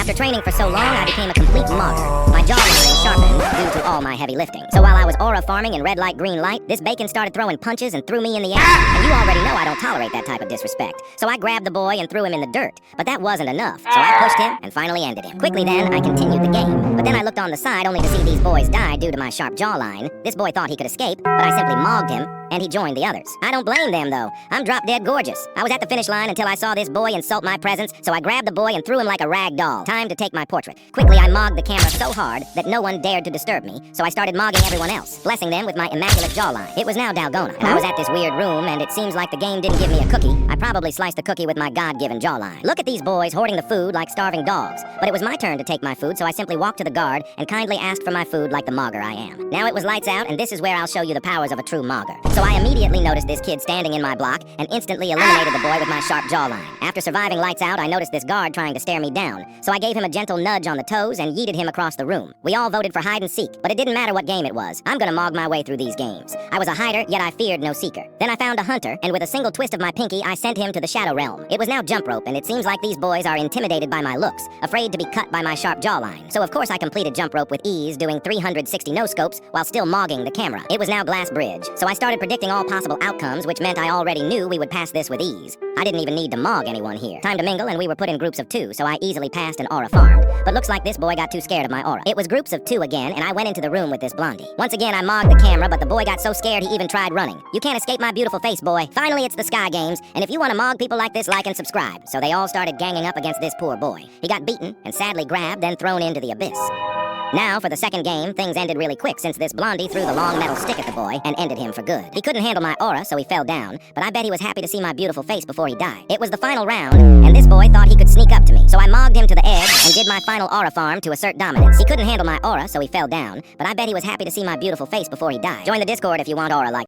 After training for so long, I became a complete mogger. My jawline sharpened due to all my heavy lifting. So while I was aura farming in red light, green light, this bacon started throwing punches and threw me in the air. And you already know I don't tolerate that type of disrespect. So I grabbed the boy and threw him in the dirt. But that wasn't enough. So I pushed him and finally ended him. Quickly then, I continued the game. But then I looked on the side only to see these boys die due to my sharp jawline. This boy thought he could escape, but I simply mogged him, and he joined the others. I don't blame them, though. I'm drop dead gorgeous. I was at the finish line until I saw this boy insult my presence, so I grabbed the boy and threw him like a rag doll. Time to take my portrait. Quickly, I mogged the camera so hard that no one dared to disturb me, so I started mogging everyone else, blessing them with my immaculate jawline. It was now Dalgona, and I was at this weird room, and it seems like the game didn't give me a cookie. I probably sliced the cookie with my God-given jawline. Look at these boys hoarding the food like starving dogs. But it was my turn to take my food, so I simply walked to the guard and kindly asked for my food like the mogger I am. Now it was lights out, and this is where I'll show you the powers of a true mogger. So I immediately noticed this kid standing in my block and instantly eliminated the boy with my sharp jawline. After surviving lights out, I noticed this guard trying to stare me down, so I gave him a gentle nudge on the toes and yeeted him across the room. We all voted for hide and seek, but it didn't matter what game it was. I'm gonna mog my way through these games. I was a hider, yet I feared no seeker. Then I found a hunter, and with a single twist of my pinky, I sent him to the shadow realm. It was now jump rope, and it seems like these boys are intimidated by my looks, afraid to be cut by my sharp jawline. So of course I completed jump rope with ease, doing 360 no-scopes while still mogging the camera. It was now glass bridge, so I started predicting all possible outcomes, which meant I already knew we would pass this with ease. I didn't even need to mog anyone here. Time to mingle, and we were put in groups of 2, so I easily passed and aura farmed. But looks like this boy got too scared of my aura. It was groups of 2 again, and I went into the room with this blondie. Once again, I mogged the camera, but the boy got so scared he even tried running. You can't escape my beautiful face, boy. Finally, it's the Sky Games, and if you want to mog people like this, like and subscribe. So they all started ganging up against this poor boy. He got beaten and sadly grabbed, then thrown into the abyss. Now, for the second game, things ended really quick since this blondie threw the long metal stick at the boy and ended him for good. He couldn't handle my aura, so he fell down, but I bet he was happy to see my beautiful face before he died. It was the final round, and this boy thought he could sneak up to me, so I mogged him to the edge and did my final aura farm to assert dominance. He couldn't handle my aura, so he fell down, but I bet he was happy to see my beautiful face before he died. Join the Discord if you want aura like